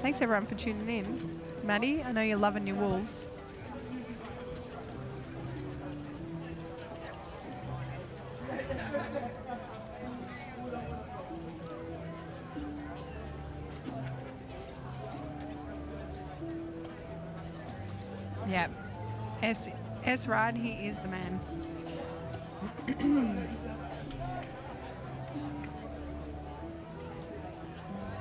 Thanks everyone for tuning in. Maddie, I know you're loving your wolves. Yep. S Rod, he is the man.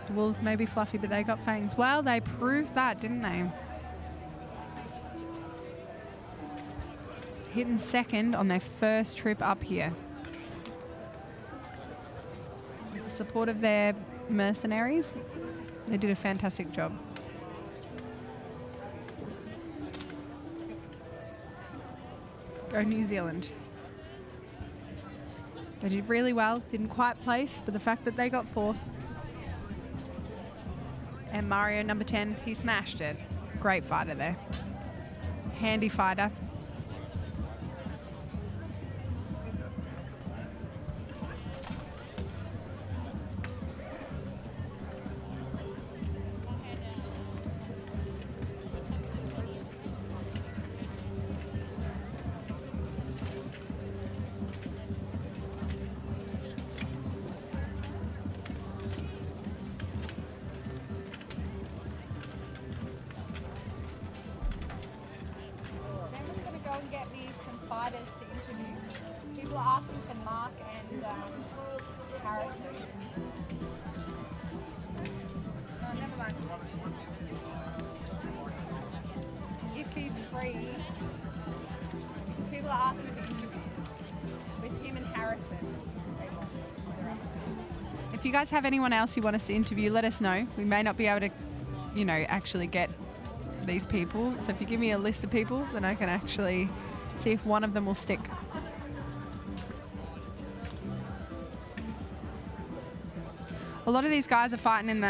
The wolves may be fluffy, but they got fangs. Well, they proved that, didn't they? Hitting second on their first trip up here. With the support of their mercenaries, they did a fantastic job. Go New Zealand. They did really well, didn't quite place, but the fact that they got fourth. And Mario, number 10, he smashed it. Great fighter there. Handy fighter. If you guys have anyone else you want us to interview, let us know. We may not be able to, you know, actually get these people. So if you give me a list of people, then I can actually see if one of them will stick. A lot of these guys are fighting in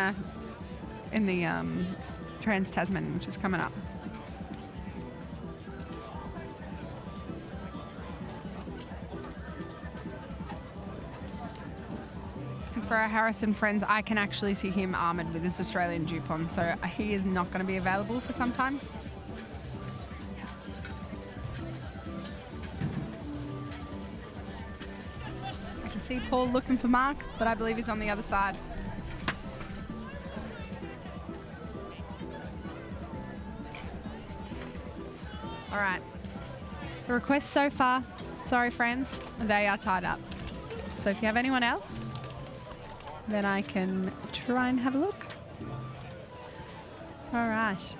the Trans-Tasman, which is coming up. For our Harrison friends, I can actually see him armoured with his Australian Dupont, so he is not going to be available for some time. I can see Paul looking for Mark, but I believe he's on the other side. All right. The requests so far, sorry friends, they are tied up. So if you have anyone else, then I can try and have a look. All right.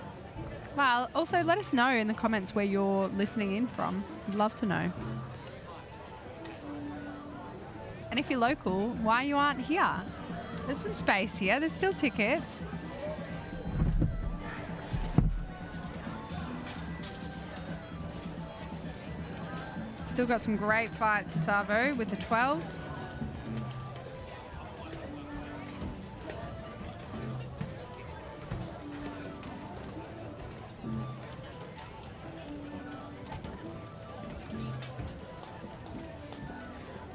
Well, also let us know in the comments where you're listening in from. I'd love to know. And if you're local, why you aren't here? There's some space here. There's still tickets. Still got some great fights to Savo with the 12s.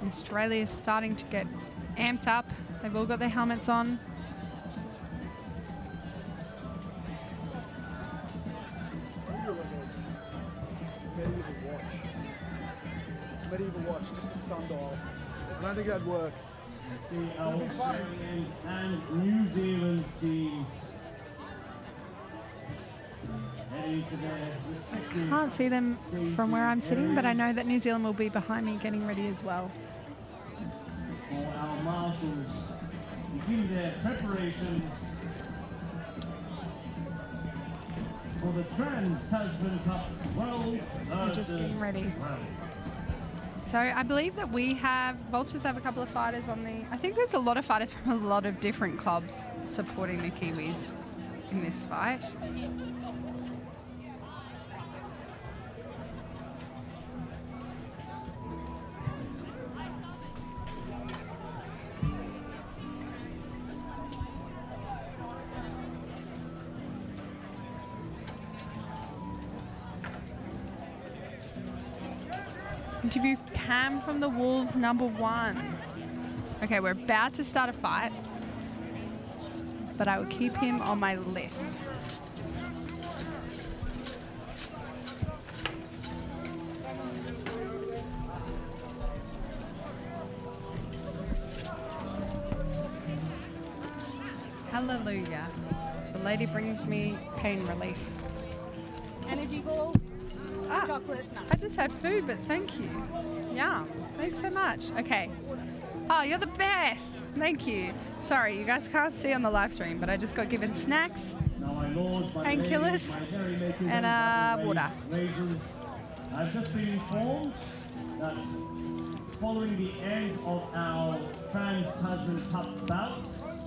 Australia is starting to get amped up. They've all got their helmets on. Medieval watch, just a sundial. I don't think that'd work. The Australian and New Zealand teams heading to their respective. Can't see them from where I'm sitting, but I know that New Zealand will be behind me getting ready as well. For our marshals begin their preparations for the Trans-Tasman Cup 12 We're just getting ready. So I believe that we have, Vultures have a couple of fighters on the, I think there's a lot of fighters from a lot of different clubs supporting the Kiwis in this fight. Interview Pam from the Wolves, number 1. Okay, we're about to start a fight. but I will keep him on my list. Hallelujah. The lady brings me pain relief. Energy ball, chocolate. No. I just had food, but thank you. Yeah, thanks so much. Okay. Oh, you're the best. Thank you. Sorry, you guys can't see on the live stream, but I just got given snacks, painkillers, and water. I've just been informed that following the end of our Trans-Tasman Cup bouts,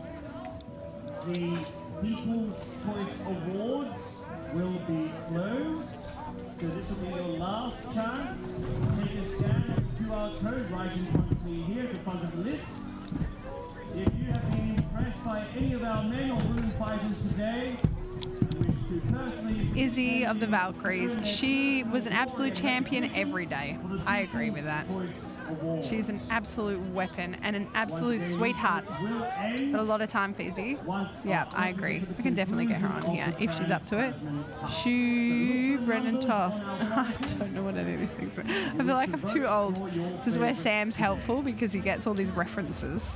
the People's Choice Awards will be closed. So this will be your last chance. Take a scan of the QR code right in front of me here at the front of the lists. If you have been impressed by any of our men or women fighters today, and wish to personally... Izzy of the Valkyries. She was an absolute champion every day. I agree with that. She's an absolute weapon and an absolute sweetheart. But a lot of time for Izzy. Yeah, I agree. I can definitely get her on here if she's up to it. Shoo, Brendan Toff. I don't know what any of these things were. I feel like I'm too old. This is where Sam's helpful because he gets all these references.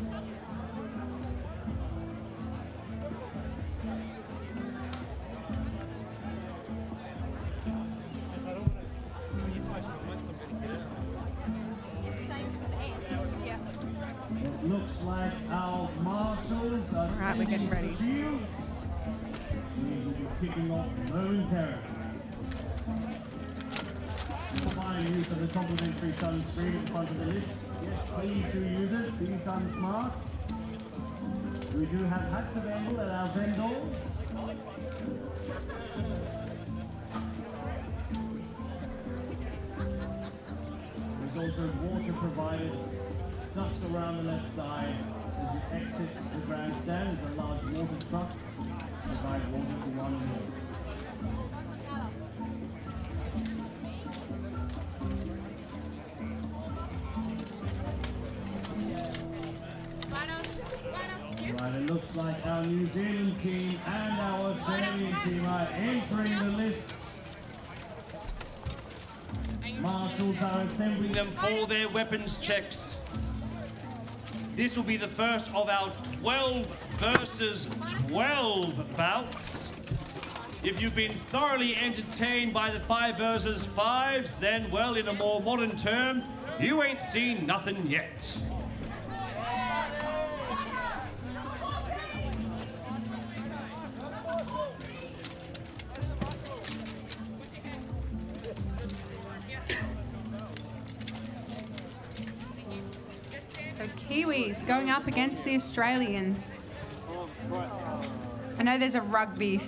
Looks like our marshals are Right, we're getting ready. Fields. We will be kicking off momentarily. Fine use of the complimentary sunscreen in front of the list. Yes, please do use it. Be sun smart. We do have hats available at our vendors. There's also water provided just around the left side as you exit the grandstand. There's a large water truck to provide water to one and all. Right, it looks like our New Zealand team and our Australian team are entering the lists. Marshals are assembling them for their weapons checks. This will be the first of our 12 versus 12 bouts. If you've been thoroughly entertained by the 5 versus 5s, then, well, in a more modern term, you ain't seen nothing yet. Kiwis going up against the Australians. I know there's a rugby,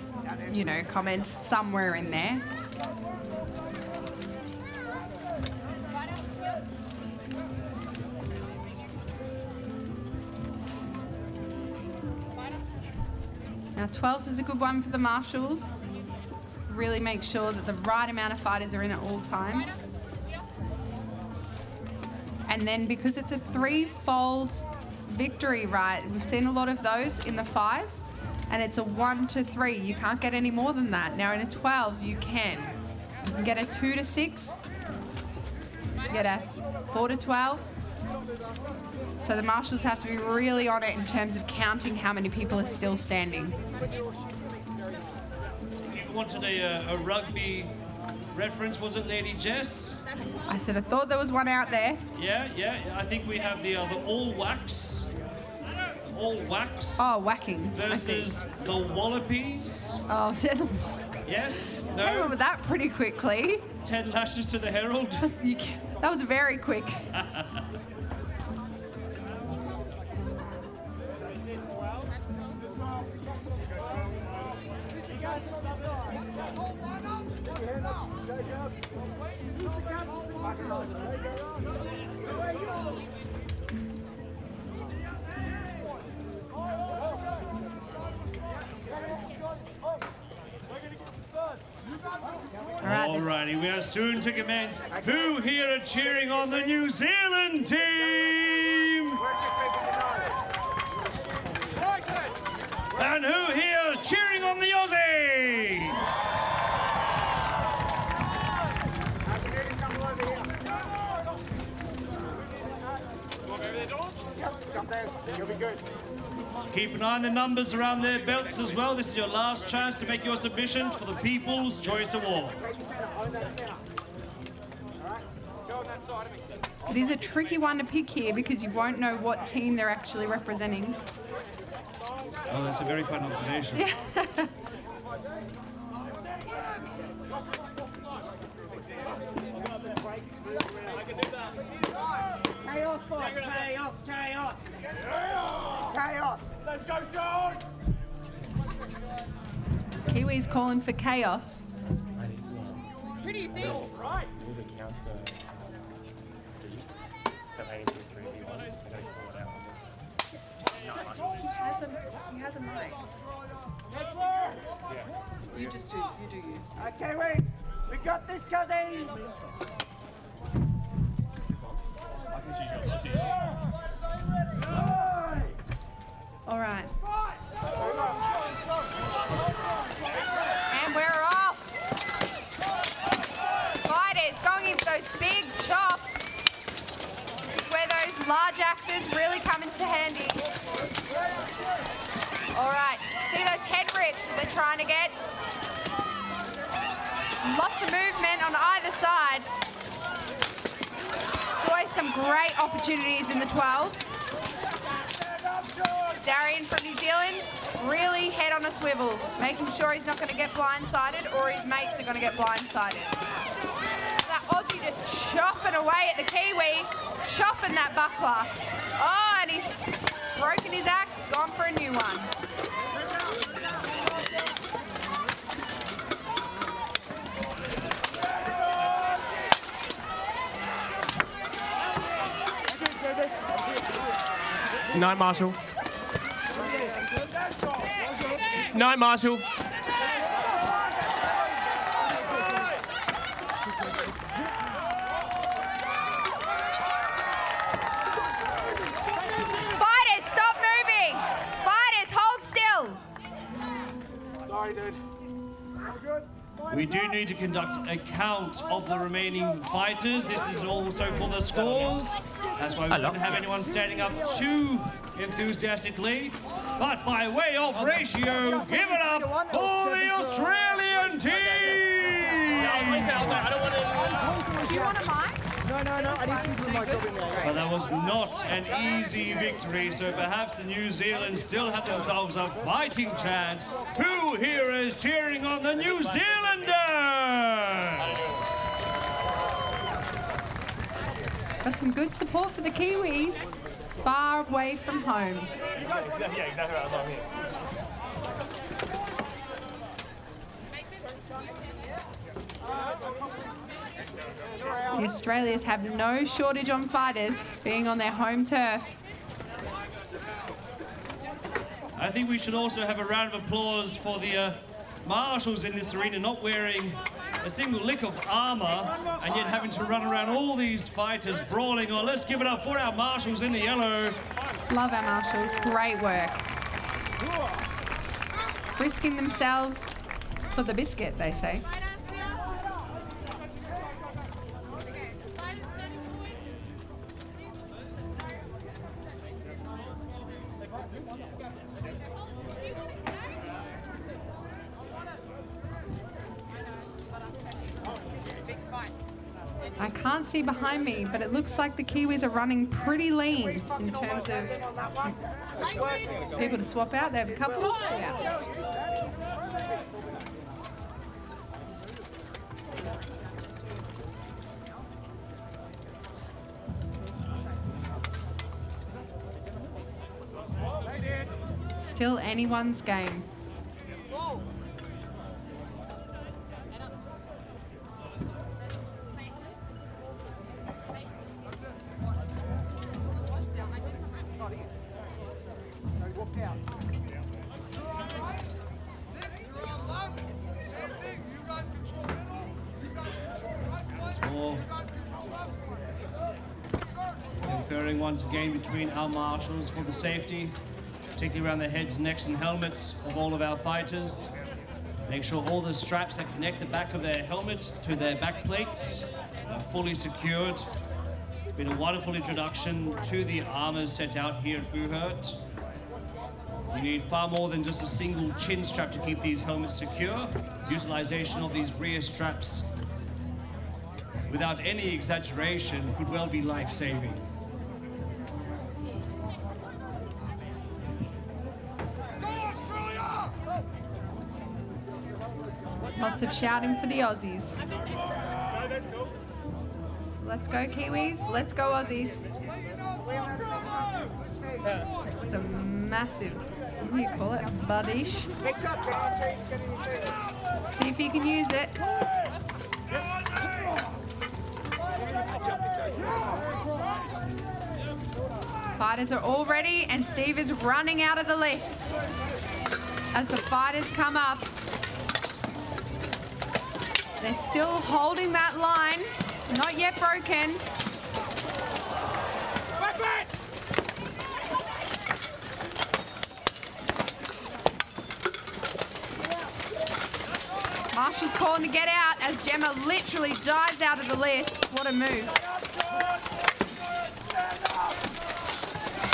comment somewhere in there. Now 12s is a good one for the marshals. Really make sure that the right amount of fighters are in at all times. And then because it's a 3-fold victory, right? We've seen a lot of those in the 5s, and it's a 1 to 3. You can't get any more than that. Now in a 12s, you can. You can get a 2 to 6, get a 4 to 12. So the marshals have to be really on it in terms of counting how many people are still standing. You wanted a rugby reference, was it, Lady Jess? I said I thought there was one out there. Yeah. I think we have the all wax. All wax. Oh, whacking. Versus the Wallabies. Oh, 10. Yes? No? Came up with that pretty quickly. 10 lashes to the Herald. That was very quick. Alrighty, we are soon to commence. Who here are cheering on the New Zealand team? And who Keep an eye on the numbers around their belts as well. This is your last chance to make your submissions for the People's Choice Award. It is a tricky one to pick here because you won't know what team they're actually representing. Oh, that's a very fun observation. Yeah. Chaos, fight. Chaos, chaos. Chaos. Let's go, John. Kiwi's calling for chaos. Who do you think? Right. He has a mic. You just do. You do you. Okay, wait. We got this, Cuzzy. All right. And we're off. Fighters going in for those big chops. This is where those large axes really come into handy. All right. See those head rips that they're trying to get? Lots of movement on either side. There's always some great opportunities in the 12s. Darian from New Zealand, really head on a swivel, making sure he's not going to get blindsided or his mates are going to get blindsided. That Aussie just chopping away at the Kiwi, chopping that buckler. Oh, and he's broken his axe, gone for a new one. Night, Marshall. Night, Marshall. Fighters, stop moving! Fighters, hold still! Sorry, dude. We do need to conduct a count of the remaining fighters. This is also for the scores. That's why we don't have anyone standing up too enthusiastically. But by way of ratio, give it up for the Australian team! Do you want a mic? No, I need to put my job in there. But that was not an easy victory, so perhaps the New Zealand still have themselves a fighting chance. Who here is cheering on the New Zealanders? Got some good support for the Kiwis, far away from home. The Australians have no shortage on fighters, being on their home turf. I think we should also have a round of applause for the marshals in this arena, not wearing a single lick of armour and yet having to run around all these fighters brawling on. Let's give it up for our marshals in the yellow. Love our marshals, great work. Risking themselves for the biscuit, they say. I can't see behind me, but it looks like the Kiwis are running pretty lean in terms of people to swap out. They have a couple. Yeah. Still anyone's game. Conferring once again between our marshals for the safety, particularly around the heads, necks and helmets of all of our fighters. Make sure all the straps that connect the back of their helmets to their back plates are fully secured. Been a wonderful introduction to the armours set out here at Buhurt. You need far more than just a single chin strap to keep these helmets secure. Utilization of these rear straps, without any exaggeration, could well be life-saving. Lots of shouting for the Aussies. Let's go Kiwis, let's go Aussies. It's a massive, what do you call it, buddish. Let's see if he can use it. Fighters are all ready and Steve is running out of the list. As the fighters come up, they're still holding that line, not yet broken. Marshall's calling to get out as Gemma literally dives out of the list. What a move.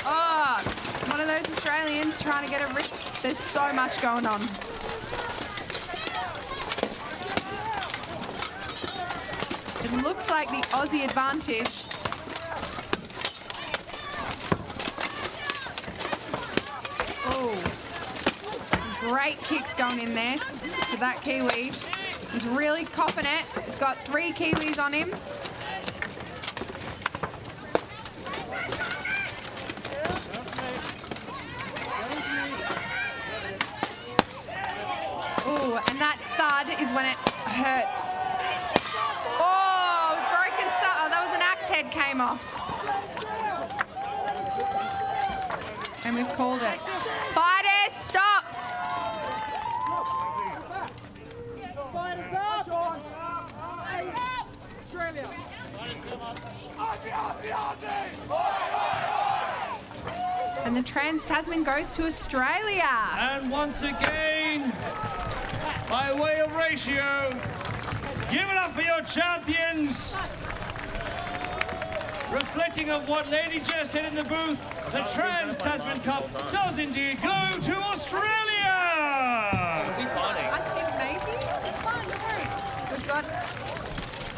Oh, one of those Australians trying to get a rip. There's so much going on. It looks like the Aussie advantage. Oh, great kicks going in there to that Kiwi. He's really copping it. He's got 3 Kiwis on him. Oh, and that thud is when it hurts. Oh, broken. Oh, that was an axe head came off. And we've called it. Fighters, stop. Fighters up! Australia! And the Trans-Tasman goes to Australia. And once again, by way of ratio, give it up for your champions. Reflecting on what Lady Jess said in the booth, the Trans-Tasman Cup does indeed go to Australia. I think maybe. It's fine, don't worry. We've got...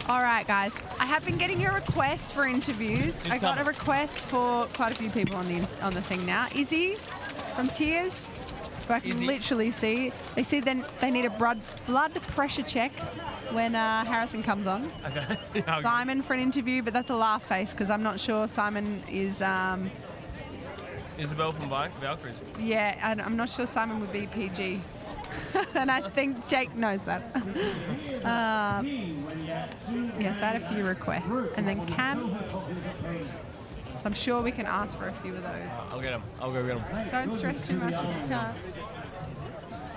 All right, guys. I have been getting your requests for interviews. I got a request for quite a few people on the thing now. Izzy from Tears, who I can literally see. They see then they need a blood pressure check when Harrison comes on. Okay. Simon for an interview, but that's a laugh face because I'm not sure Simon is... Isabel from Valkyries. Yeah, and I'm not sure Simon would be PG. And I think Jake knows that. Yes, I had a few requests. And then Cam. So I'm sure we can ask for a few of those. I'll get them. I'll go get them. Don't stress too much if you can't.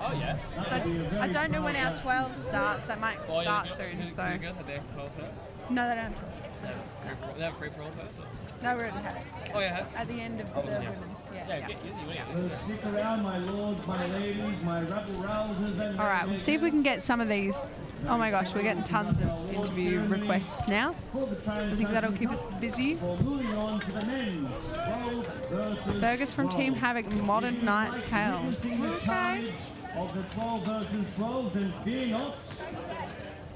Oh, yeah. So I don't know when our 12 starts. That might start soon. So no, they don't. They have free for all first? No, we already had it. Oh, yeah. At the end of the women's. Yeah. So stick around, my lords, my ladies, my rebel rousers, and All right, we'll see if we can get some of these. Oh my gosh, we're getting tons of interview requests now. I think that'll keep us busy. Fergus from Team Havoc, Modern Knight's Tale. Okay. Of the 12 versus 12s, and fear not,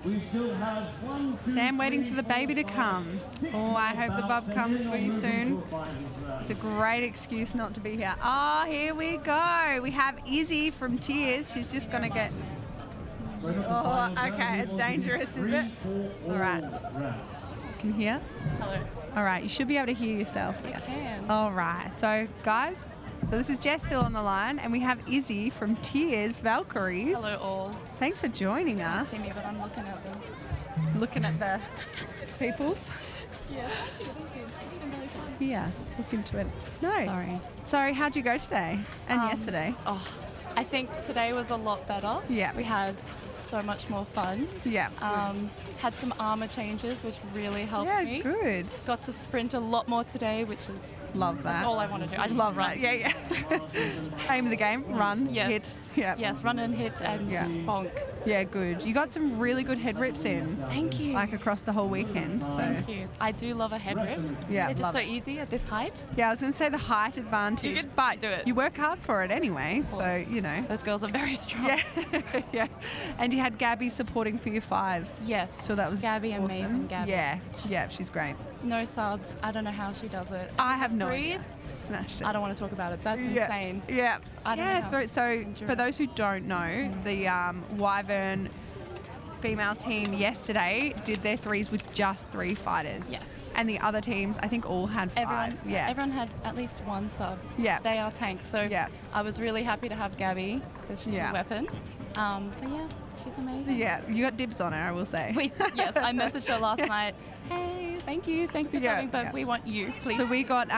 we still have 1, 2, Sam waiting for the baby to come. Oh, I hope the bub comes for you soon. It's a great excuse not to be here. Oh, here we go. We have Izzy from Tears. She's just going to get... Oh, okay. It's dangerous, is it? All right. You can hear? Hello. All right. You should be able to hear yourself here. I can. All right. So, guys, so this is Jess still on the line, and we have Izzy from Tears Valkyries. Hello, all. Thanks for joining us. See me, but I'm looking at them. Looking at the peoples. Yeah, thank you. It's been really fun. Yeah, talk into it. No. Sorry. So how'd you go today and yesterday? Oh, I think today was a lot better. Yeah. We had so much more fun. Yeah. Had some armor changes, which really helped me. Good. Got to sprint a lot more today, which is Love that. That's all I want to do. I just Love want to that. run. Yeah. Aim of the game, run, Yes. hit. Yeah. Yes, run and hit and Yeah. bonk. Yeah, good. You got some really good head rips in. Thank you. Like across the whole weekend. So Thank you. I do love a head rip. Yeah, They're just love so it. easy at this height. yeah, I was going to say the height advantage, You could but do it. you work hard for it anyway. So course. you know. Those girls are very strong. Yeah, yeah. And you had Gabby supporting for your fives. Yes. So that was Gabby, awesome. amazing Gabby. Yeah, yeah, she's great. No subs. I don't know how she does it. I have no Freeze, idea. Smashed it. I don't want to talk about it. That's Yeah. insane. Yeah. I don't yeah. know how So you do for it. those who don't know, the Wyvern female team yesterday did their threes with just 3 fighters. Yes. And the other teams, I think, all had 5. Yeah. Everyone had at least one sub. Yeah. They are tanks. So Yeah. I was really happy to have Gabby because she's Yeah. a weapon. But yeah, she's amazing. Yeah, you got dibs on her, I will say. Yes, I messaged her last night. Hey, thank you. Thanks for Yeah, subbing, but yeah. we want you, please. So we got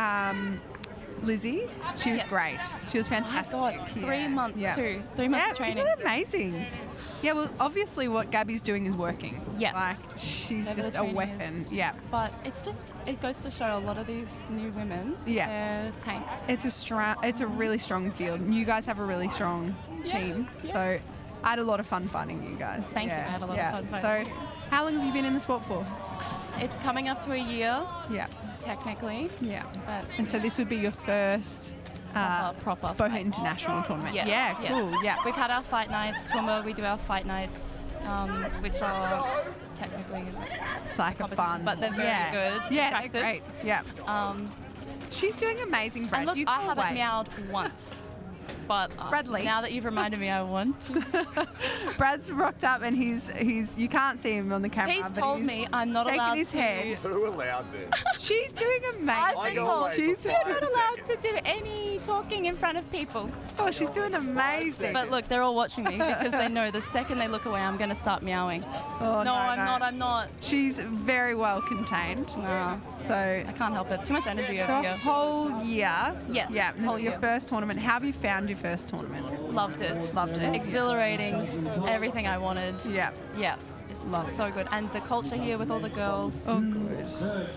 Lizzie. She was Yeah. great. She was Oh my fantastic. God, 3 months yeah. too. 3 months Yeah, of training. isn't it amazing? Yeah, well, obviously what Gabby's doing is working. Yes. Like, she's Whatever just the a training weapon. Yeah. But it goes to show a lot of these new women, Yeah. they're tanks. It's a really strong field. You guys have a really strong team. Yes, So yes. I had a lot of fun fighting you guys. Thank you. I had a lot of fun So fighting. how long have you been in the sport for? It's coming up to a year, Yeah. technically, Yeah. but And so this would be your first proper Buhurt International tournament. Yeah, Yeah, yeah. cool. Yeah. We've had our fight nights. Swimmer, we do our fight nights, which are technically It's like a competition, fun. but they're very yeah. good. Yeah, Practice. they're great. Yeah. She's doing amazing, Brad. And look, You I can't haven't wait. meowed once. But Bradley. now that you've reminded me, I want to. Brad's rocked up and he's you can't see him on the camera. He's but told me I'm not shaking allowed his to. head. Who allowed this? She's doing amazing. I've I been go told away she's for you're 5 not allowed to seconds. do any talking in front of people. Oh, she's doing amazing. But look, they're all watching me because they know the second they look away, I'm going to start meowing. Oh, No, I'm not. She's very well contained. No, So I can't help it. Too much energy so over a here. whole year. Yes, Yeah. And this whole is your year. first tournament. How have you found your first tournament? Loved it. Loved it. Exhilarating. Everything I wanted. Yeah. Yeah. It's so good. And the culture here with all the girls. Oh, good.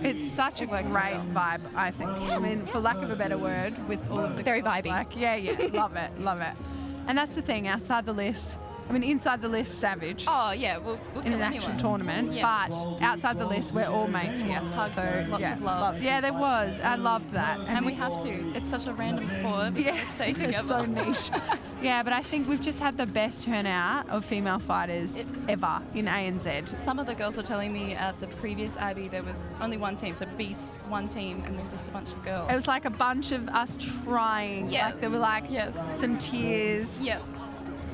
It's such a It works great well. vibe, I think. I mean, for lack of a better word, with all of the Very girls, vibey. Like, yeah, love it, love it. And that's the thing. Outside the list, I mean, inside the list, savage. Oh, yeah. We'll in kill an actual anyone. tournament, Yeah. but outside the list, we're all mates here. Hugs, So lots yeah, of love. Yeah, there was. I loved that, And we this- have to. It's such a random sport. We Yeah, gotta stay together. it's so niche. Yeah, but I think we've just had the best turnout of female fighters ever in ANZ. Some of the girls were telling me at the previous Abbey there was only one team, so Beast, one team, and then just a bunch of girls. It was like a bunch of us trying. Yes. Like there were like Yes. some tears. Yeah.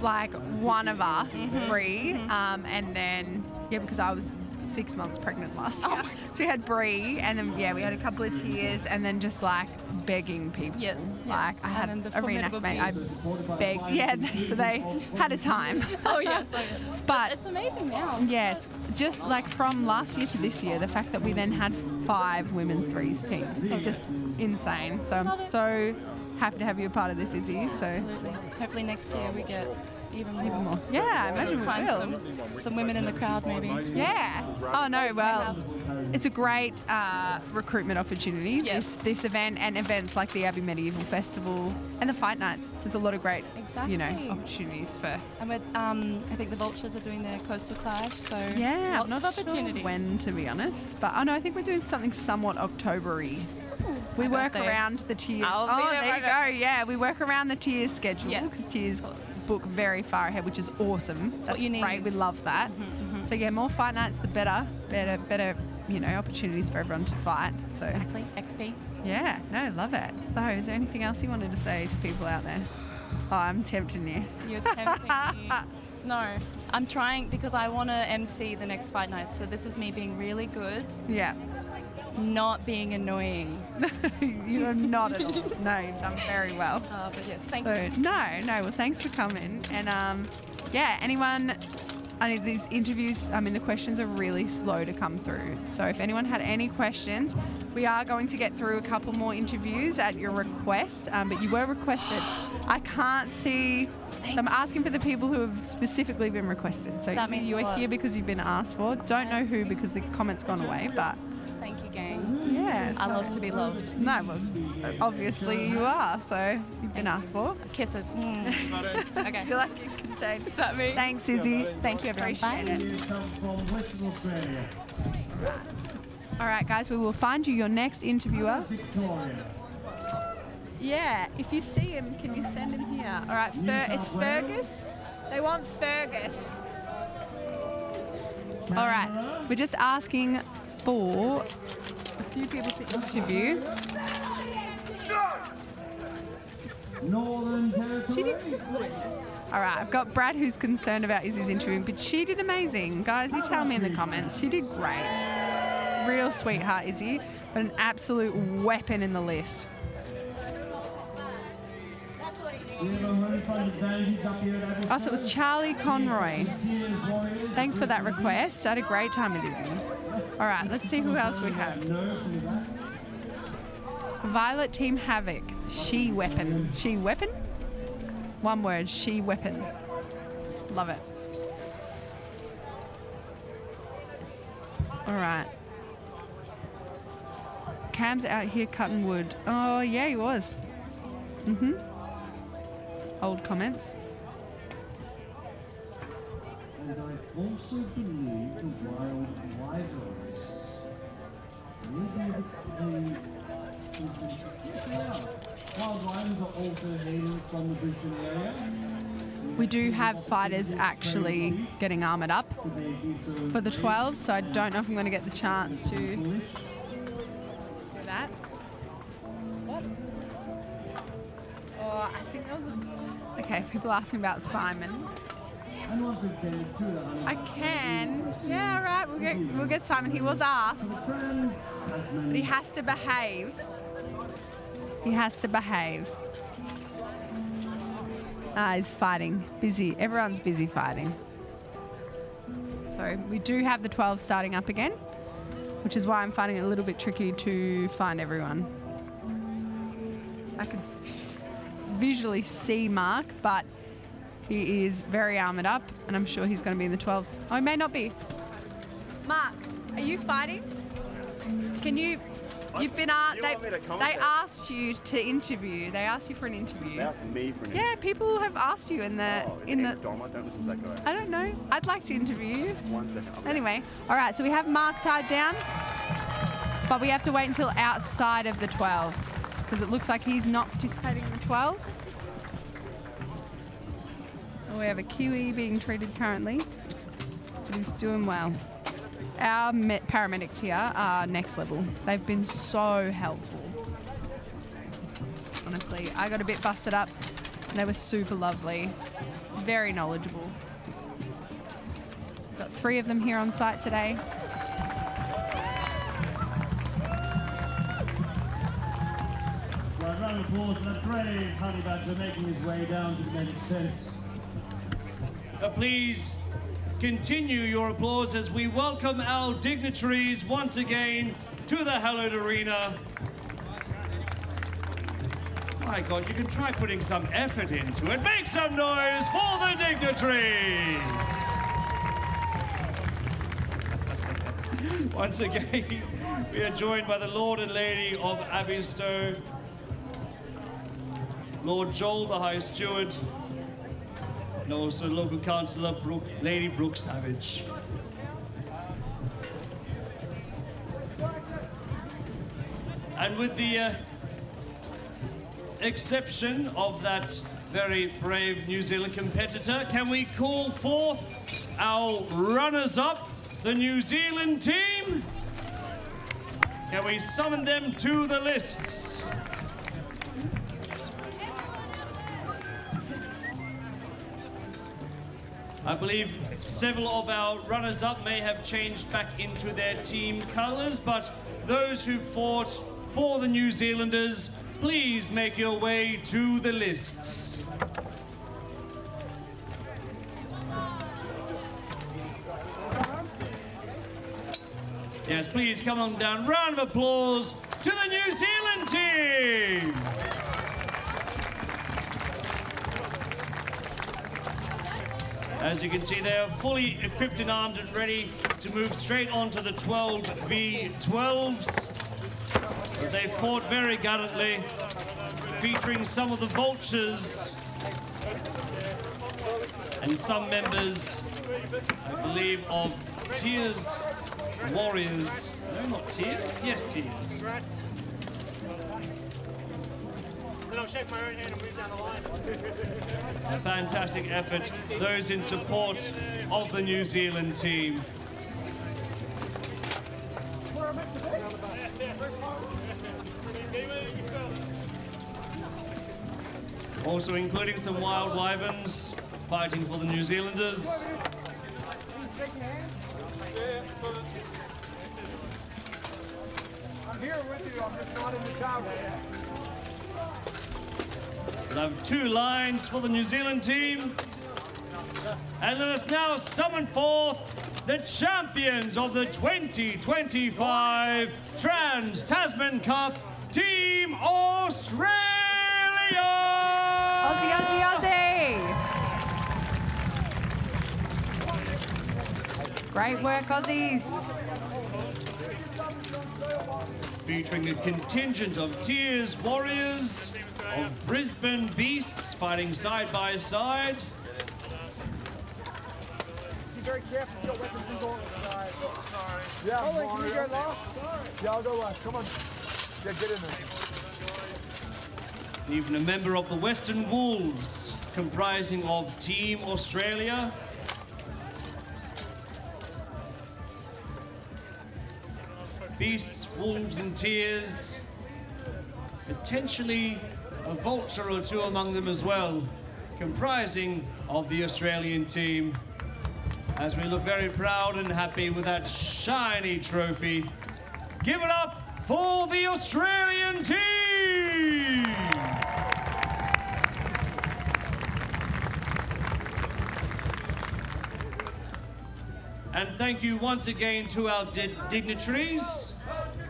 Like one of us, Mm-hmm. Bree, and then because I was 6 months pregnant last year, so we had Bree, and then we had a couple of tears, and then just like begging people. Yes, Like yes. I had And then the a reenactment. formidable I begged. Yeah, so they had a time. Oh yes. But It's amazing now. yeah, it's just like from last year to this year, the fact that we then had 5 women's threes teams, just insane. So I'm Love it. so happy to have you a part of this, Izzy. So Absolutely. Hopefully next year we get even more. yeah, I imagine we Find will. some women in the crowd maybe. Yeah. Oh no. Well, Perhaps. it's a great recruitment opportunity. Yes. This event and events like the Abbey Medieval Festival and the fight nights. There's a lot of great, Exactly. opportunities for. And with, I think the Vultures are doing their coastal clash, so Yeah. lots I'm not of opportunity. sure when, to be honest, but I think we're doing something somewhat October-y. We My work birthday. around the tiers. I'll be there, there my you go. Yeah, we work around the tiers schedule Yes, because tiers of course. book very far ahead, which is awesome. That's you great. need. We love that. So yeah, more fight nights, the better. Better. Opportunities for everyone to fight. So Exactly. XP. yeah, no, love it. So is there anything else you wanted to say to people out there? Oh, I'm tempting you. You're tempting me. No, I'm trying because I want to MC the next fight night. So this is me being really good, Yeah. not being annoying. You are not at all. No, you've done very well. But yes, thank So you. no. Well, thanks for coming. And anyone. I need these interviews. The questions are really slow to come through. So if anyone had any questions, we are going to get through a couple more interviews at your request. But you were requested. I can't see. So I'm asking for the people who have specifically been requested. So That Izzy, means you a are lot. here because you've been asked for. Don't know who because the comment's gone away. But Thank you, gang. Yeah. I love to be loved. No, well, obviously you are, so you've been asked for. Kisses. Okay. You're like you contained. Is that me? Thanks, Izzy. Thank you, everyone. Appreciate Bye. it. You come from Western Australia, All right, guys, we will find you your next interviewer. Victoria. Yeah, if you see him, can you send him here? All right, it's Fergus. They want Fergus. All right, we're just asking for a few people to interview. Northern Territory. All right, I've got Brad who's concerned about Izzy's interview, but she did amazing. Guys, you tell me in the comments. She did great. Real sweetheart, Izzy, but an absolute weapon in the list. Oh, so it was Charlie Conroy. Thanks for that request. I had a great time with Izzy. All right, let's see who else we have. Violet Team Havoc. She weapon. She weapon? One word. She weapon. Love it. All right. Cam's out here cutting wood. Oh, yeah, he was. Old comments. And I also believe the wild wyverns. Maybe wild wyverns are also hailing from the Brisbane area. We do have fighters actually getting armoured up for the 12, so I don't know if I'm going to get the chance to do that. What? Oh, I think that was okay, people asking about Simon. I can. Yeah, all right, we'll get Simon. He was asked, but he has to behave. He has to behave. He's fighting. Busy. Everyone's busy fighting. So we do have the 12 starting up again, which is why I'm finding it a little bit tricky to find everyone. I can visually see Mark, but he is very armoured up, and I'm sure he's going to be in the 12s. Oh, he may not be. Mark, are you fighting? Can you... You've been asked. They asked you to interview. They asked you for an interview. They asked me for an interview. Yeah, people have asked you in the Dom, I don't listen to that guy. I don't know. I'd like to interview you. 1 second. Okay. Anyway, all right. So we have Mark tied down, but we have to wait until outside of the 12s because it looks like he's not participating in the 12s. We have a Kiwi being treated currently, but he's doing well. Our paramedics here are next level. They've been so helpful. Honestly, I got a bit busted up and they were super lovely. Very knowledgeable. Got 3 of them here on site today. So a round of applause for that brave honey badger making his way down to the medic tent. Please continue your applause as we welcome our dignitaries once again to the hallowed arena. My God, you can try putting some effort into it. Make some noise for the dignitaries! Once again, we are joined by the Lord and Lady of Abbeystowe, Lord Joel, the High Steward, and also local councillor Lady Brooke Savage. And with the exception of that very brave New Zealand competitor, can we call forth our runners-up, the New Zealand team? Can we summon them to the lists? I believe several of our runners-up may have changed back into their team colours, but those who fought for the New Zealanders, please make your way to the lists. Yes, please come on down. Round of applause to the New Zealand team. As you can see, they're fully equipped and armed and ready to move straight on to the 12v12s. But they fought very gallantly, featuring some of the vultures and some members, I believe, of Tears Warriors. No, not Tears. Yes, Tears. I'll shake my own hand and move down the line. A fantastic effort, those in support of the New Zealand team. Also including some wild wyverns fighting for the New Zealanders. I'm here with you, I'm just not in the tower. We'll have 2 lines for the New Zealand team. And let us now summon forth the champions of the 2025 Trans-Tasman Cup, Team Australia! Aussie, Aussie, Aussie! Great work, Aussies. Featuring a contingent of Tears Warriors, of Brisbane Beasts fighting side by side. Be very careful, your weapons can go on the side. Sorry. Yeah, Mario. Can you go last? Yeah, I'll go last. Come on. Yeah, get in there. Even a member of the Western Wolves, comprising of Team Australia. Beasts, Wolves and Tears. Potentially a vulture or two among them as well, comprising of the Australian team. As we look very proud and happy with that shiny trophy. Give it up for the Australian team! And thank you once again to our dignitaries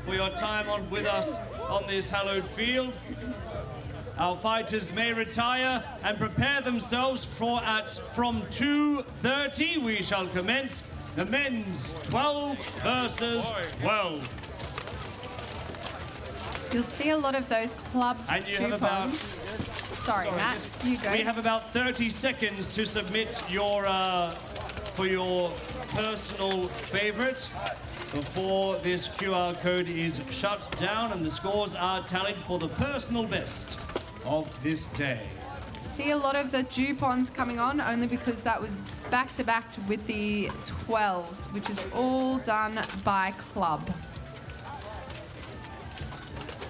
for your time with us on this hallowed field. Our fighters may retire and prepare themselves for from 2:30 we shall commence the men's 12 versus 12. You'll see a lot of those club And you coupons. have about... Sorry, Matt, you go. We have about 30 seconds to submit your for your personal favorite before this QR code is shut down and the scores are tallied for the personal best of this day. See a lot of the Dupons coming on only because that was back-to-back with the 12s, which is all done by club.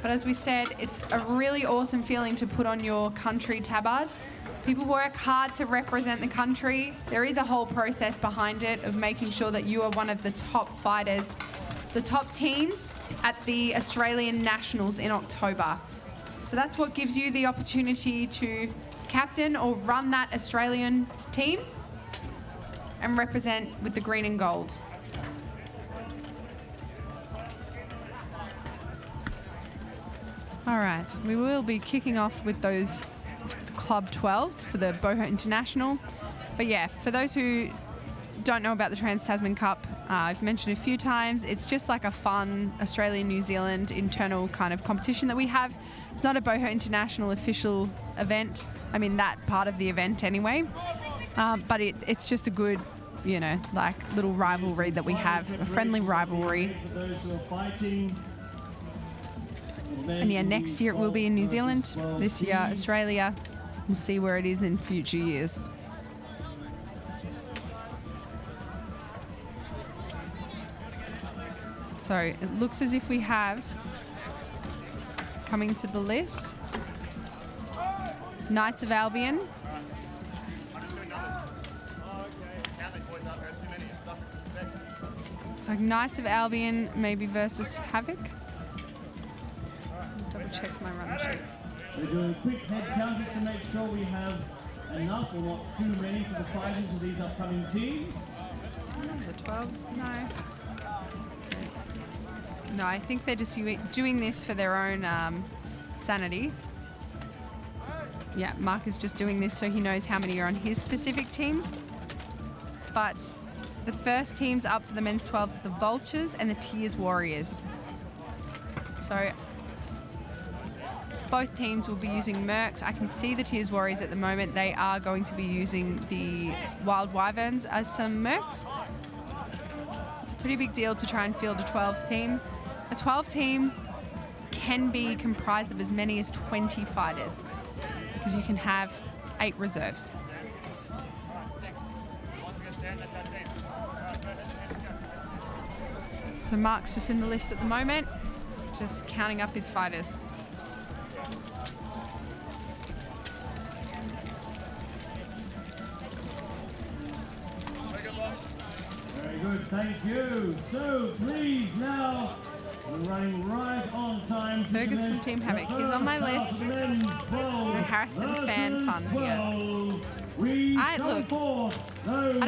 But as we said, it's a really awesome feeling to put on your country tabard. People work hard to represent the country. There is a whole process behind it of making sure that you are one of the top fighters, the top teams at the Australian Nationals in October. So that's what gives you the opportunity to captain or run that Australian team and represent with the green and gold. All right, we will be kicking off with those Club 12s for the Buhurt International. But yeah, for those who don't know about the Trans-Tasman Cup, I've mentioned a few times, it's just like a fun Australia-New Zealand internal kind of competition that we have. It's not a Buhurt International official event. I mean, that part of the event anyway. But it's just a good, you know, like little rivalry that we have, a friendly rivalry. And yeah, next year it will be in New Zealand. This year, Australia. We'll see where it is in future years. So it looks as if we have, coming to the list, Knights of Albion. It's like Knights of Albion maybe versus Havoc. Double check my run sheet. We're doing quick head count just to make sure we have enough or not too many for the fighters of these upcoming teams. The 12s, no. No, I think they're just doing this for their own sanity. Yeah, Mark is just doing this so he knows how many are on his specific team. but the first teams up for the men's 12s are the Vultures and the Tears Warriors. So both teams will be using Mercs. I can see the Tears Warriors at the moment. They are going to be using the Wild Wyverns as some Mercs. It's a pretty big deal to try and field a 12s team. A 12 team can be comprised of as many as 20 fighters because you can have 8 reserves. So Mark's just in the list at the moment, just counting up his fighters. Very good, thank you. So please now, we're running right on time. Fergus from Team Havoc. He's on my list. No Harrison fan fun here. I don't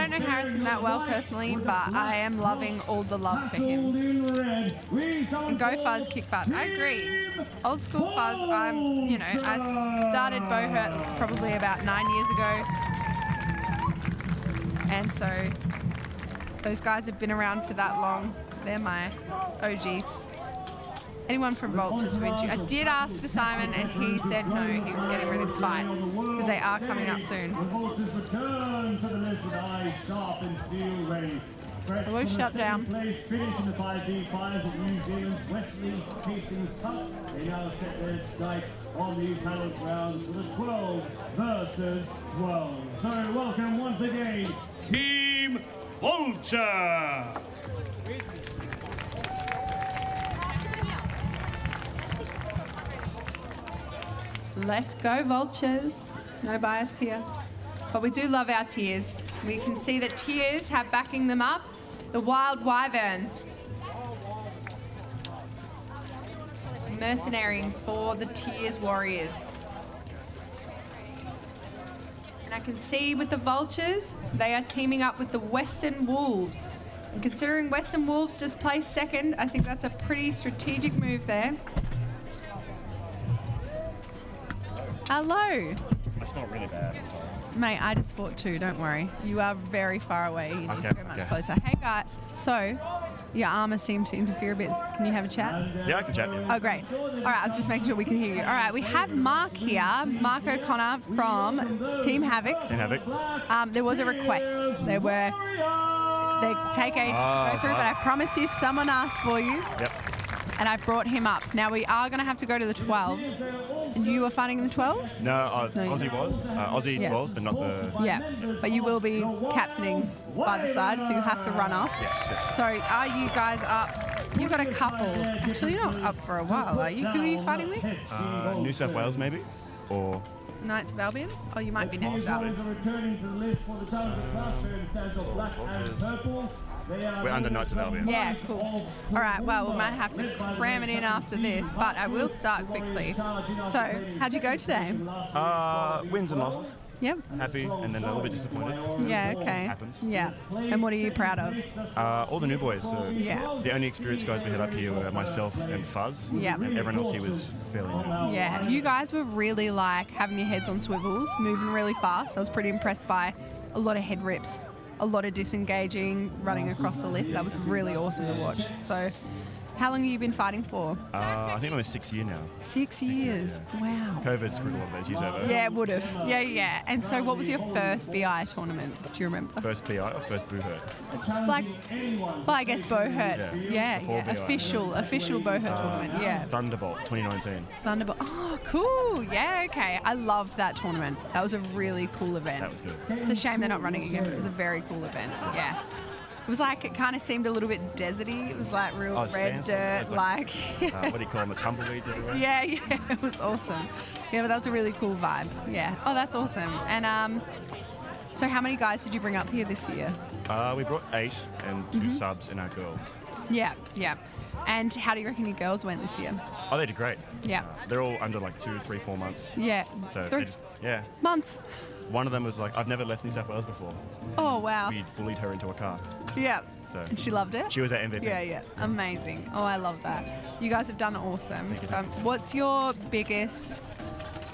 know Harrison that well personally, but I am loving all the love for him. And go Fuzz, kick butt. I agree. Old school Fuzz. I started Buhurt probably about 9 years ago, and so those guys have been around for that long. They're my OGs. Anyone from Vultures for interview? I did ask for Simon and he said no, he was getting ready to fight because they are coming up soon. I will shut down. Finish in the 5v finals of New Zealand's Wesley Hastings Cup. They now set their sights on these hallowed grounds for the 12 versus 12. So welcome once again, Team Vulture. Let's go Vultures. No bias here. But we do love our Tears. We can see that Tears have backing them up the Wild Wyverns. Mercenarying for the Tears Warriors. And I can see with the Vultures, they are teaming up with the Western Wolves. And considering Western Wolves just placed second, I think that's a pretty strategic move there. Hello. I smell really bad. I'm sorry. Mate, I just fought too, don't worry. You are very far away. You need to go much closer. Hey guys, so your armor seems to interfere a bit. Can you have a chat? Yeah, I can chat. Yeah. Oh, great. All right, I was just making sure we could hear you. All right, we have Mark here, Mark O'Connor from Team Havoc. Team Havoc. There was a request. They take ages to go through, but I promise you someone asked for you. Yep. And I brought him up. Now we are going to have to go to the 12s. And you were fighting the 12s? No, Aussie was. Aussie was, but not the... Yeah, but you will be captaining by the side, so you have to run off. Yes, yes. So are you guys up? You've got a couple. Actually, you're not up for a while, are you? Who are you fighting with? New South Wales, maybe? Or... Knights of Albion? Oh, you might be next up. We're under Knights of Albion. Yeah, cool. All right, well, we might have to cram it in after this, but I will start quickly. So, how'd you go today? Wins and losses. Yep. Happy, and then a little bit disappointed. Yeah, okay. Happens. Yeah. And what are you proud of? All the new boys. So Yeah. The only experienced guys we had up here were myself and Fuzz. Yeah. And everyone else here was fairly new. Yeah, you guys were really like having your heads on swivels, moving really fast. I was pretty impressed by a lot of head rips, a lot of disengaging, running across the list. That was really awesome to watch. So, how long have you been fighting for? I think I'm a 6 year now. 6 years. Wow. COVID screwed a lot of those years over. Yeah, it would have. Yeah. And so, what was your first BI tournament? Do you remember? First BI or first Buhurt? Well, I guess Buhurt. Yeah. Before BI. Official Buhurt tournament. Yeah. Thunderbolt 2019. Thunderbolt. Oh, cool. Yeah, okay. I loved that tournament. That was a really cool event. That was good. It's a shame they're not running again, but it was a very cool event. Yeah. It was like, it kind of seemed a little bit deserty. It was like real red dirt, like what do you call them, the tumbleweeds everywhere? Yeah, it was awesome. Yeah, but that was a really cool vibe. Yeah. Oh, that's awesome. And so how many guys did you bring up here this year? We brought 8 and 2 subs and our girls. Yeah. And how do you reckon your girls went this year? Oh, they did great. Yeah. They're all under like 2, 3, 4 months. Yeah. So they just, months. One of them was like, I've never left New South Wales before. Oh, wow. We bullied her into a car. Yeah. So and she loved it? She was our MVP. Yeah. Amazing. Oh, I love that. You guys have done awesome. What's your biggest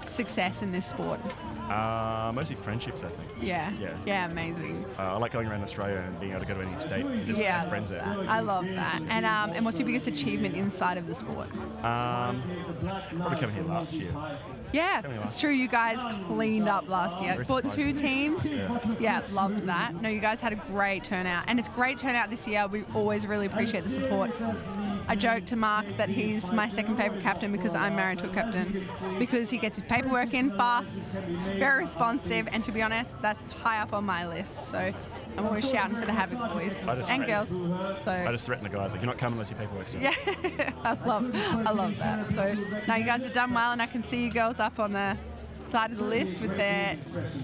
success in this sport? Mostly friendships, I think. Yeah. Yeah. Yeah, amazing. I like going around Australia and being able to go to any state and just Yeah, have friends there. I love that. And what's your biggest achievement inside of the sport? Probably coming here last year. Yeah, it's true. You guys cleaned up last year. Very Fought 2 surprising. teams. Yeah, loved that. No, you guys had a great turnout. And it's great turnout this year. We always really appreciate the support. I joke to Mark that he's my second favourite captain because I'm married to a captain, because he gets his paperwork in fast, very responsive, and to be honest, that's high up on my list. So I'm always shouting for the Havoc boys and girls. So I just threaten the guys, like, you're not coming unless your paperwork's done. yeah, I love that. So now you guys have done well, and I can see you girls up on the side of the list with their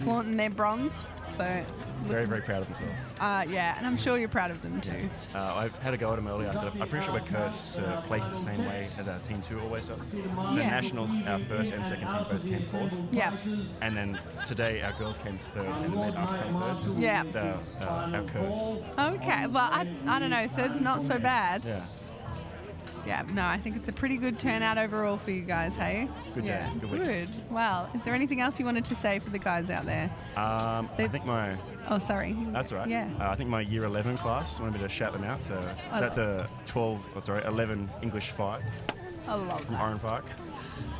flaunting their bronze. So Very, very proud of themselves. yeah, and I'm sure you're proud of them too. I had a go at them earlier. I said, I'm pretty sure we're cursed to place the same way as our Team 2 always does. So Yeah. Nationals, our first and second team both came fourth. Yeah, And then today, our girls came third, and then us came third. yeah. So our curse. Okay, well, I don't know. Third's not so bad. Yeah. Yeah, no, I think it's a pretty good turnout overall for you guys, hey? Good day, Yeah, good week. good. Wow. Is there anything else you wanted to say for the guys out there? I think my... Oh, sorry. That's all right. Yeah. I think my year 11 class wanted me to shout them out. So that's a 11 English 5 I love from that. Oran Park.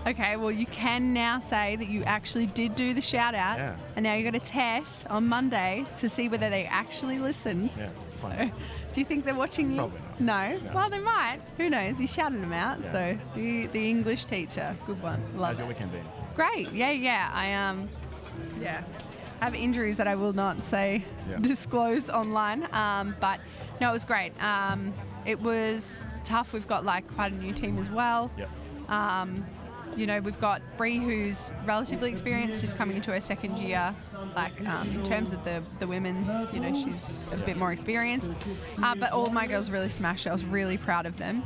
Okay, well, you can now say that you actually did do the shout out, Yeah. and now you're going to test on Monday to see whether they actually listened. Yeah, So, fine. do you think they're watching you? Probably No? No. Well, they might. Who knows? You're shouting them out. Yeah. So, the English teacher, good one. Love How's your it. weekend been? Great. Yeah. I have injuries that I will not say Yeah. disclose online. But no, it was great. It was tough. We've got like quite a new team as well. Yep. We've got Bree, who's relatively experienced, just coming into her second year. In terms of the women, she's a bit more experienced. But all of my girls really smashed it. I was really proud of them.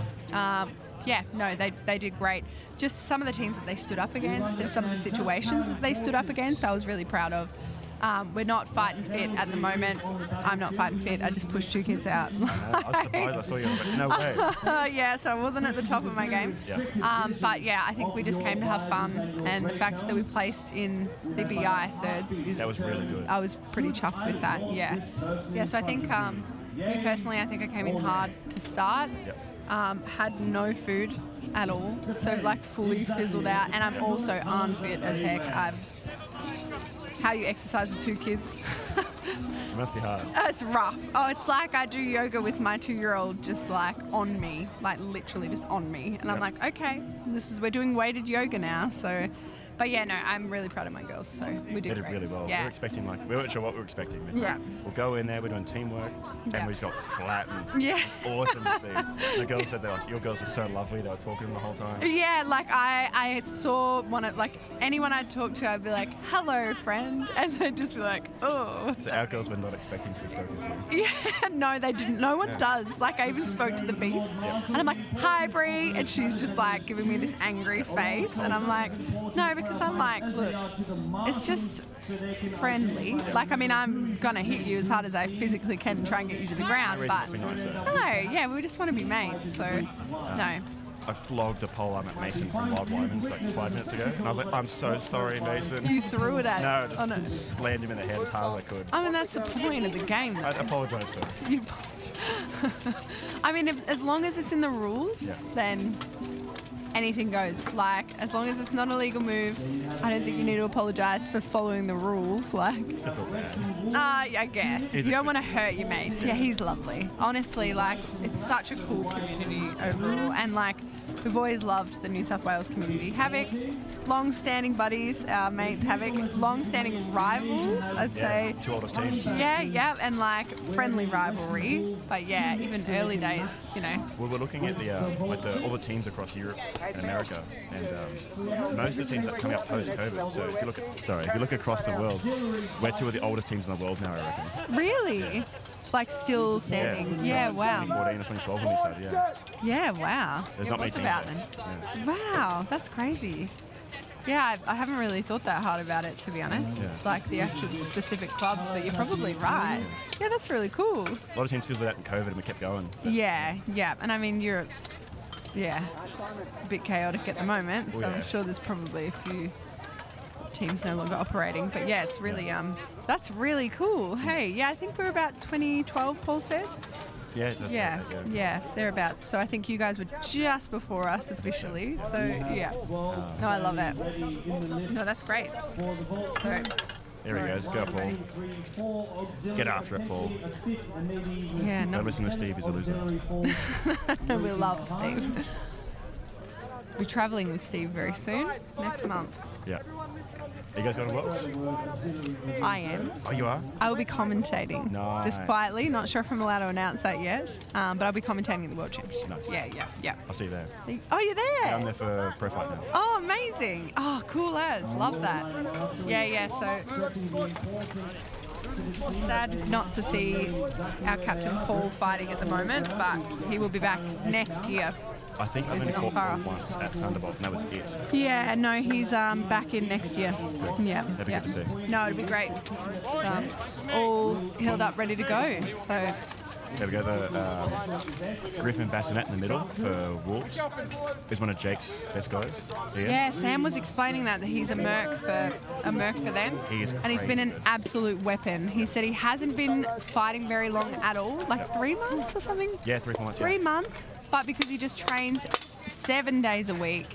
They did great. Just some of the teams that they stood up against and some of the situations that they stood up against, I was really proud of. We're not fighting fit at the moment. I'm not fighting fit. I just pushed 2 kids out. I was surprised I saw you. I was like, no way. Yeah, so I wasn't at the top of my game. Yeah. But yeah, I think we just came to have fun, and the fact that we placed in the BI thirds is That was really good. I was pretty chuffed with that. Yeah. So I think me personally, I think I came in hard to start. Yep. Had no food at all, so fully fizzled out, and I'm also unfit as heck. How you exercise with 2 kids? It must be hard. It's rough. Oh, it's like I do yoga with my 2-year-old just on me, literally just on me. And I'm like, okay, we're doing weighted yoga now. So, but yeah, no, I'm really proud of my girls. So we They did did great. really well. Yeah. We were expecting, we weren't sure what we were expecting. But Yeah. We'll go in there, we're doing teamwork, Yeah. and we just got flattened. Yeah. Awesome to see. The girls said your girls were so lovely, they were talking the whole time. Yeah, I saw one of, anyone I'd talk to, I'd be like, hello, friend. And they'd just be like, oh, what's So our girls were not expecting to be spoken to. Yeah, no, they didn't. No one does. I even spoke to the beast, and I'm like, "Hi, Bree," and she's just giving me this angry face, and I'm like, "No," because I'm like, "Look, it's just friendly. I'm gonna hit you as hard as I physically can and try and get you to the ground, reason but to be nicer. no, yeah, we just want to be mates. So, no." I flogged a pole arm at Mason from Wild Wyman's 5 minutes ago, and I was like, I'm so sorry, Mason. You threw it at No, oh, no. just slammed him in the head as hard as I could. I mean, that's the point of the game. I apologise first. You- I mean, as long as it's in the rules, Yeah. then anything goes. As long as it's not a legal move, I don't think you need to apologise for following the rules. I felt bad. I guess. He's You a- don't want to hurt your mates. Yeah, he's lovely. Honestly, it's such a cool community overall. And, we've always loved the New South Wales community. Havoc, long-standing buddies, our mates Havoc, long-standing rivals, I'd say. 2 oldest teams. Yeah, and friendly rivalry. But yeah, even early days, We were looking at all the teams across Europe and America, and most of the teams are coming up post-COVID. So if you look across the world, we're 2 of the oldest teams in the world now, I reckon. Really? Still standing. Yeah, wow. 2014 or 2012 when we started, yeah. Yeah, wow. There's not many What's teams about left. then? Yeah. Wow, that's crazy. Yeah, I haven't really thought that hard about it, to be honest. Yeah. The actual specific clubs, but you're probably right. Yeah, that's really cool. A lot of teams fizzled out in COVID and we kept going. Yeah. And I mean, Europe's, a bit chaotic at the moment, so Oh, yeah. I'm sure there's probably a few team's no longer operating. But yeah, it's really that's really cool. Hey, yeah, I think we're about 2012. Paul said. Yeah, it does Yeah, look like it, yeah, thereabouts. So I think you guys were just before us officially. So yeah, no, I love it. No, that's great. So. There he goes. Go, Paul. Get after it, Paul. Yeah, no. Don't listen to Steve. He's a loser. No, we love Steve. We're travelling with Steve very soon, next month. Yeah. Are you guys going to Worlds? I am. Oh, you are? I will be commentating. Nice. Just quietly. Not sure if I'm allowed to announce that yet, but I'll be commentating the World Championships. Nice. Yeah. I'll see you there. Oh, you're there? I'm there for Pro Fight now. Oh, amazing. Oh, cool as. Love that. Yeah. So sad not to see our captain Paul fighting at the moment, but he will be back next year. I think I've only fought Paul once at Thunderbolt, and that was it. Yeah, no, he's back in next year. Yeah. That'd be good to see. No, it'd be great. All healed up, ready to go. So. There we go, the Griffin Bassinet in the middle for Wolves. He's one of Jake's best guys. Yeah, Sam was explaining that he's a merc for them. He is and he's been an absolute weapon. He said he hasn't been fighting very long at all, like 3 months or something. Yeah, 3 months. 3 months, but because he just trains 7 days a week,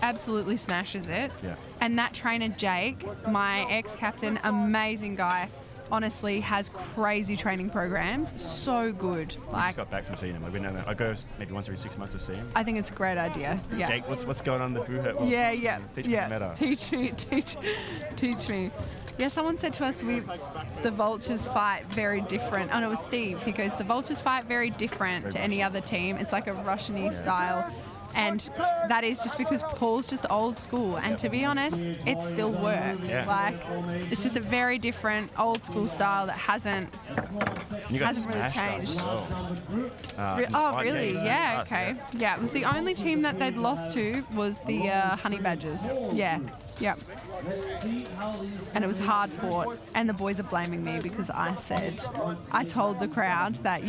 absolutely smashes it. Yeah. And that trainer Jake, my ex-captain, amazing guy. Honestly, has crazy training programs. So good. I just got back from seeing him. I go maybe once every 6 months to see him. I think it's a great idea. Yeah. Jake, what's going on in the Buhurt? Well, Yeah. Teach me the meta. Teach me. Yeah, someone said to us, the vultures fight very different. Oh, no, it was Steve. He goes, the vultures fight very different to any other team. It's like a Russian-y style. And that is just because Paul's just old school. And to be honest, it still works. Yeah. Like, it's just a very different old school style that hasn't really changed. Oh, really? Yeah, okay. Yeah, it was the only team that they'd lost to was the Honey Badgers. Yeah. And it was hard fought. And the boys are blaming me because I told the crowd that,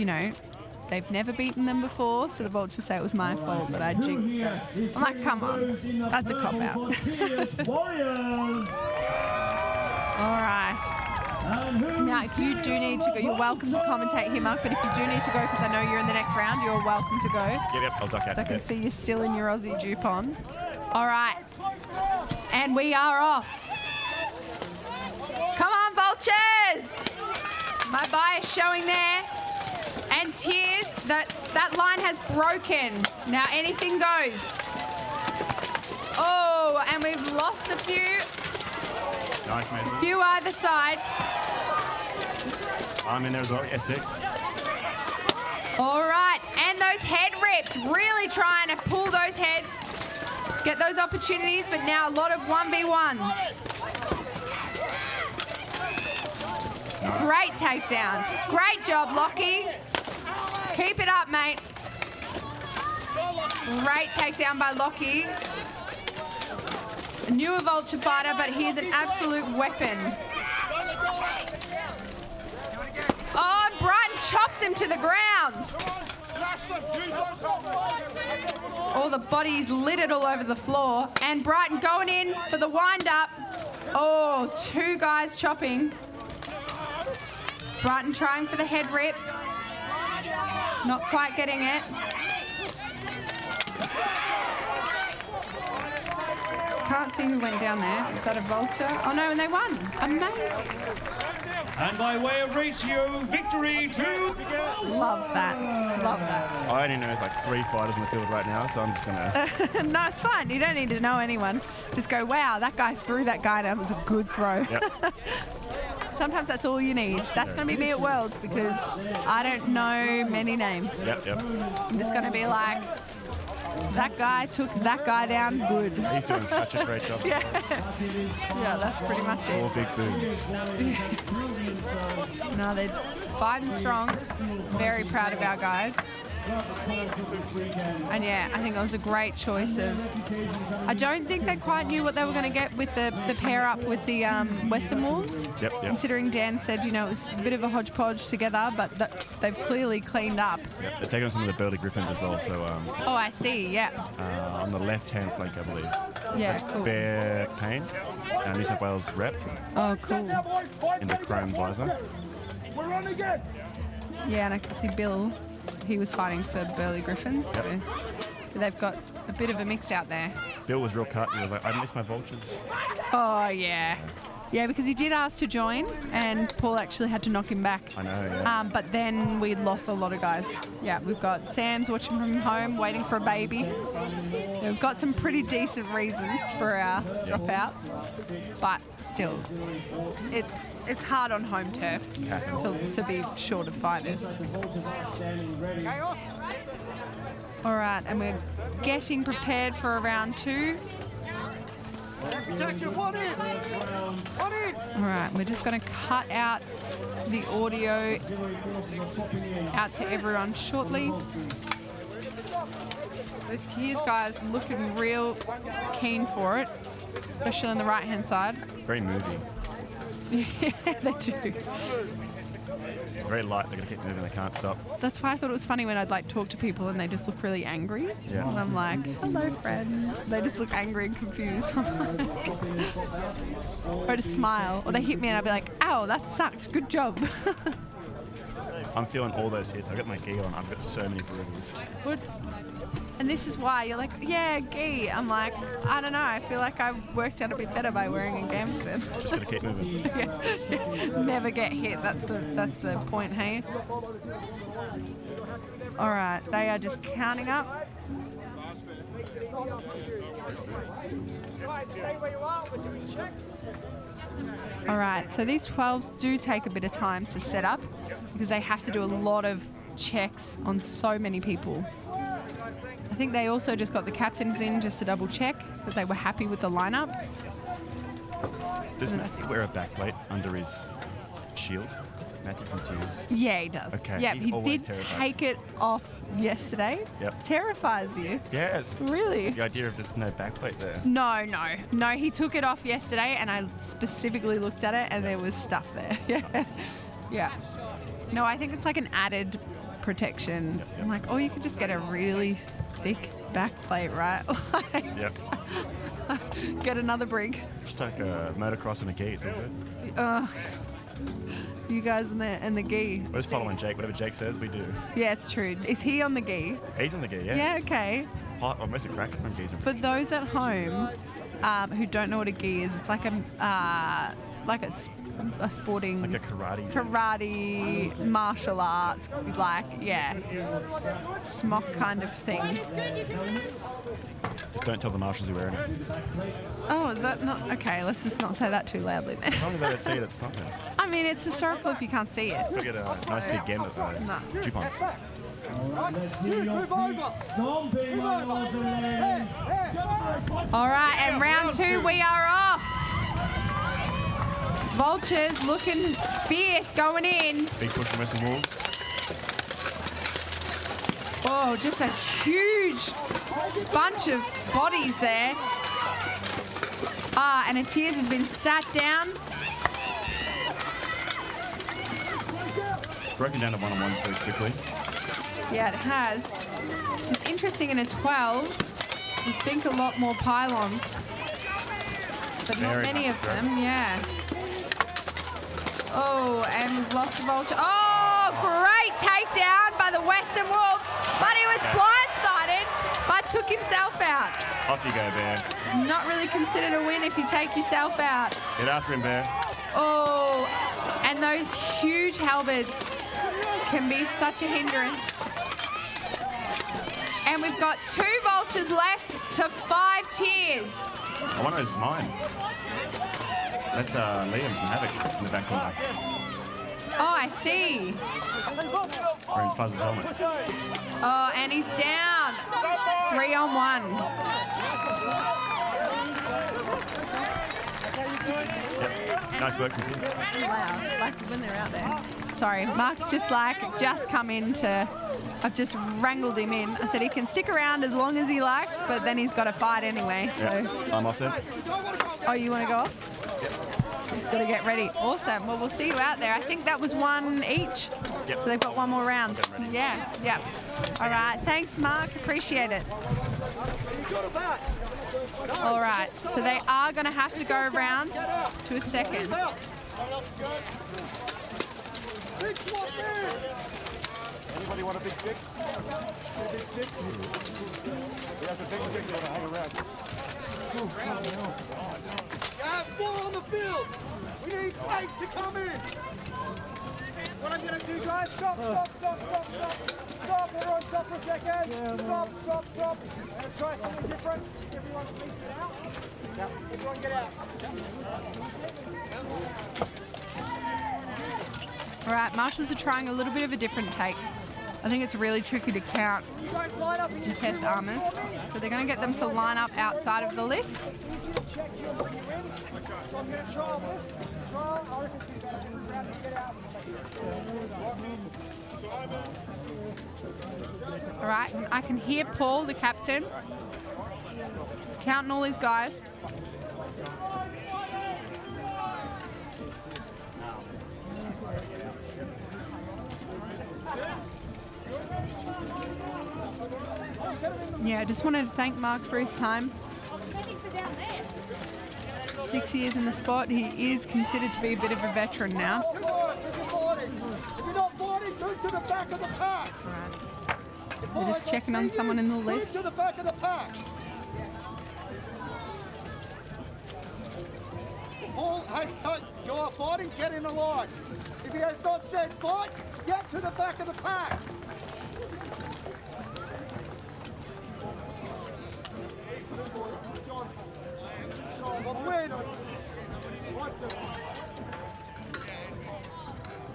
they've never beaten them before, so the vultures say it was my fault, but I jinxed them. I'm like, come on, that's a cop-out. All right. Now, if you do need to go, you're welcome to commentate him up, but if you do need to go, because I know you're in the next round, you're welcome to go. Yep, I'll duck out. So I can see you're still in your Aussie dupe on. All right. And we are off. Come on, vultures! My bias showing there. And tears, that line has broken. Now anything goes. Oh, and we've lost a few. Nice, man. Few either side. I'm in there as well. Yes, sick. All right, and those head rips, really trying to pull those heads, get those opportunities, but now a lot of 1v1. Great takedown. Great job, Lockie. Keep it up, mate. Great takedown by Lockie. A newer vulture fighter, but he's an absolute weapon. Oh, and Brighton chops him to the ground. All the bodies littered all over the floor. And Brighton going in for the wind-up. Oh, 2 guys chopping. Brighton trying for the head rip. Not quite getting it. Can't see who went down there. Is that a vulture? Oh no, and they won. Amazing. And by way of ratio, victory to... Love that. Love that. I only know like 3 fighters in the field right now, so I'm just gonna... No, it's fine. You don't need to know anyone. Just go, wow, that guy threw that guy down. It was a good throw. Yep. Sometimes that's all you need. That's going to be me at Worlds because I don't know many names. Yep. I'm just going to be like, that guy took that guy down good. He's doing such a great job. Yeah, that's pretty much it. All big booms. No, they're fighting strong. Very proud of our guys. And yeah, I think it was a great choice of. I don't think they quite knew what they were going to get with the pair up with the Western Wolves. Yep. Considering Dan said, you know, it was a bit of a hodgepodge together, but they've clearly cleaned up. Yep. They're taking on some of the Burley Griffins as well. So Oh, I see. Yeah. on the left-hand flank, I believe. Yeah. Cool. Bear Payne, New South Wales rep, Oh, cool. in the chrome visor. We're on again. Yeah, and I can see Bill. He was fighting for Burley Griffins. So they've got a bit of a mix out there. Bill was real cut. He was like, I miss my vultures. Oh, yeah. Yeah, because he did ask to join, and Paul actually had to knock him back. I know, yeah. But then we lost a lot of guys. Yeah, we've got Sam's watching from home, waiting for a baby. We've got some pretty decent reasons for our dropouts, but still, it's hard on home turf to be short of fighters. All right, and we're getting prepared for round 2. All right, we're just going to cut out the audio out to everyone shortly. Those Tears guys looking real keen for it, especially on the right-hand side. Very moving. Yeah, they do. Very light. They're going to keep moving. They can't stop. That's why I thought it was funny when I'd like talk to people and they just look really angry. Yeah. And I'm like, hello, friend. They just look angry and confused. Or to smile. Or they hit me and I'd be like, ow, that sucked. Good job. I'm feeling all those hits. I've got my gi on. I've got so many bruises. Good. And this is why you're like, yeah, gi. I'm like, I don't know. I feel like I've worked out a bit better by wearing a gamsuit. Just got to keep moving. Yeah. Never get hit. That's the point, hey? All right. They are just counting up. Stay where you are. We're doing checks. All right. So these 12s do take a bit of time to set up because they have to do a lot of checks on so many people. I think they also just got the captains in just to double check that they were happy with the lineups. Does Matthew wear a backplate under his shield? Matthew from Tears. Yeah, he does. Okay. Yeah, he's he always did terrified. take it off yesterday. Yep. Terrifies you. Yes. Really? The idea of there's no backplate there. No. He took it off yesterday, and I specifically looked at it, and there was stuff there. Yeah. Yeah. No, I think it's like an added protection. Yep. I'm like, oh, you could just get a really thick backplate, right? Yep. Get another brig. Just like a motocross and a gi. It's all good. You guys in the gi. We're just following Jake. Whatever Jake says, we do. Yeah, it's true. Is he on the gi? He's on the gi, yeah. Yeah, okay. I'm mostly cracking from gis. For those at home who don't know what a gi is, it's like a sporting, Like a karate. martial arts, like, yeah, smock kind of thing. Just don't tell the marshals you're wearing it. Oh, is that not? Okay, let's just not say that too loudly then. As long as they don't see it, it's fine. I mean, it's historical if you can't see it. We'll get a nice big game of No. Jupon. Move over. All right, and round 2, we are off. Vultures looking fierce going in. Big push from Western Wolves. Oh, just a huge bunch of bodies there. And a Tears has been sat down. Broken down to one-on-one pretty quickly. Yeah, it has. Just interesting in a 12. You'd think a lot more pylons, but not Very many much of correct. them, yeah. Oh, and we've lost the vulture. Oh, great takedown by the Western Wolves, but he was blindsided, but took himself out. Off you go, Bear. Not really considered a win if you take yourself out. Get after him, Bear. Oh, and those huge halberds can be such a hindrance. And we've got 2 vultures left to 5 Tears. I wonder if it's mine. That's Liam from Havoc in the back corner. Oh, I see. Wearing Fuzz's helmet. Oh, and he's down. 3-on-1. Yep. Nice work from you. Wow, like when they're out there. Sorry, Mark's just come in to, I've just wrangled him in. I said he can stick around as long as he likes, but then he's got to fight anyway. So. Yeah, I'm off then. Oh, you want to go off? He's got to get ready. Awesome. Well, we'll see you out there. I think that was one each. Yep. So they've got one more round. Yeah, yeah. All right. Thanks, Mark. Appreciate it. All right. So they are going to have to go around to a second. Anybody want a big stick? A big stick? He has a big stick there to hang around. Ball on the field! We need 8 to come in! What I'm going to do, guys, stop. Stop, everyone, stop for a second. Stop. I'm going to try something different. Everyone, please get out. Everyone get out. All right, marshals are trying a little bit of a different take. I think it's really tricky to count and test armors. So they're going to get them to line up outside of the list. So I'm going to trial this. I reckon it's better to get out. All right, I can hear Paul, the captain, counting all his guys. Yeah, I just wanted to thank Mark for his time. 6 years in the sport. He is considered to be a bit of a veteran now. If you're not fighting, move to the back of the pack. We're just checking on someone in the list. Move to the back of the pack. Paul has you are fighting, get in the line. If he has not said fight, get to the back of the pack.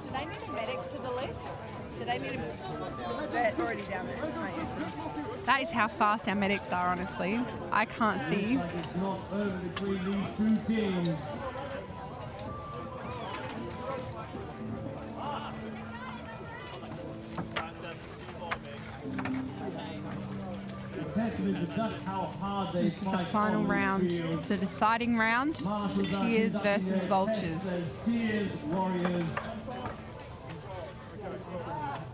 Do they need a medic to the list? Do they need a... They're already down there. That is how fast our medics are, honestly. I can't see. It's not over between these two teams. This is the final round. It's the deciding round. Tears versus Vultures. Tears Warriors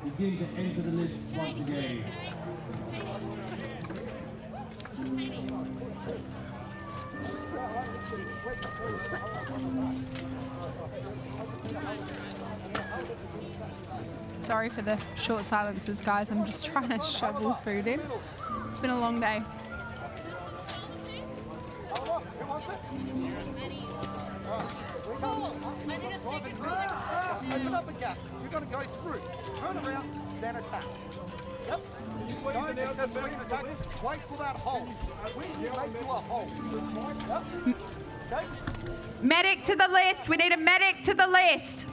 begin to enter the list once again. Sorry for the short silences, guys. I'm just trying to shovel food in. It's been a long day. Open up a gap. You're going to go through. Turn around, then attack. Yep. Don't necessarily attack. Wait for that hole. We make you a hole. Yep. Okay. Medic to the list. We need a medic to the list.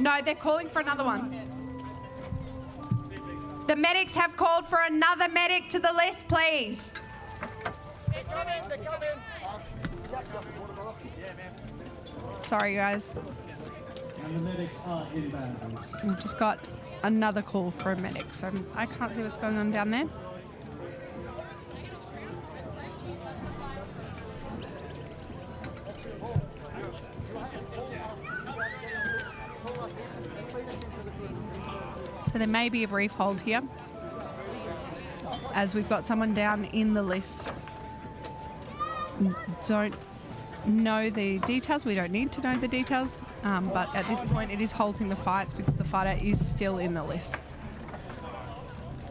No, they're calling for another one. The medics have called for another medic to the list, please. They're coming. Sorry, guys. And the medics are inbound. We've just got another call for a medic, so I can't see what's going on down there. So there may be a brief hold here, as we've got someone down in the list. Don't know the details. We don't need to know the details, but at this point it is halting the fights because the fighter is still in the list.